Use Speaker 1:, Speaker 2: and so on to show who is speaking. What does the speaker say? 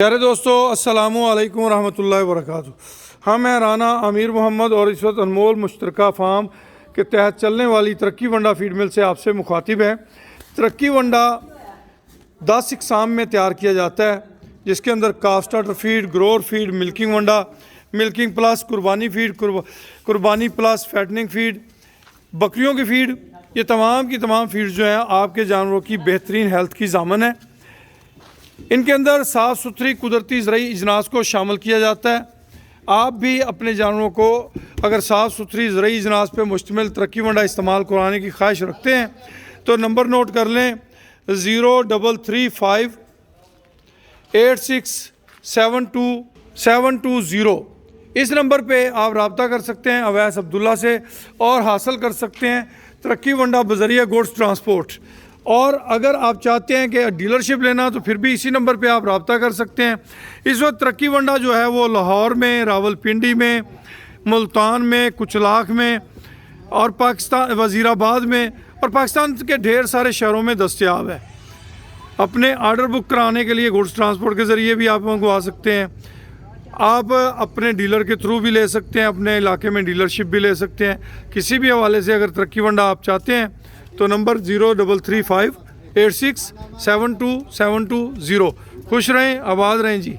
Speaker 1: प्यारे दोस्तों, अस्सलामु अलैकुम रहमतुल्लाहि व बरकातुहू। हम हैं राना अमीर मोहम्मद और इस वक्त अनमोल मुश्तरका फार्म के तहत चलने वाली तरक्की वंडा फीड मिल से आपसे मुखातिब हैं। तरक्की वंडा 10 इकसाम में तैयार किया जाता है, जिसके अंदर calf starter feed, grower feed, milking वंडा, मिल्किंग प्लस, कुर्बानी फीड, कुर्बानी प्लस, फैटनिंग फीड, बकरियों की फीड, ये तमाम की तमाम फीड जो हैं आपके जानवरों की बेहतरीन हेल्थ की ज़ामन है। इनके अंदर साफ़ सुथरी कुदरती ज़रूरी इजनास को शामिल किया जाता है। आप भी अपने जानवरों को अगर साफ़ सुथरी ज़रूरी इजनास पर मुश्तमिल तरक्की वंडा इस्तेमाल कराने की ख्वाहिश रखते हैं तो नंबर नोट कर लें 0335867270। इस नंबर पे आप रब्ता कर सकते हैं अवैस अब्दुल्ला से और हासिल कर सकते हैं तरक्की वंडा बज़रिया गुड्स ट्रांसपोर्ट। और अगर आप चाहते हैं कि डीलरशिप लेना तो फिर भी इसी नंबर पे आप रब्ता कर सकते हैं। इस वक्त तरक्की वंडा जो है वो लाहौर में, रावलपिंडी में, मुल्तान में, कुचलाख में और पाकिस्तान वज़ीराबाद में और पाकिस्तान के ढेर सारे शहरों में दस्तयाब है। अपने आर्डर बुक कराने के लिए गुड्स ट्रांसपोर्ट के ज़रिए भी आप मंगवा सकते हैं। आप अपने डीलर के थ्रू भी ले सकते हैं, अपने इलाके में डीलरशिप भी ले सकते हैं। किसी भी हवाले से अगर तरक्की वंडा आप चाहते हैं तो नंबर 0335867270। खुश रहें, आबाद रहें जी।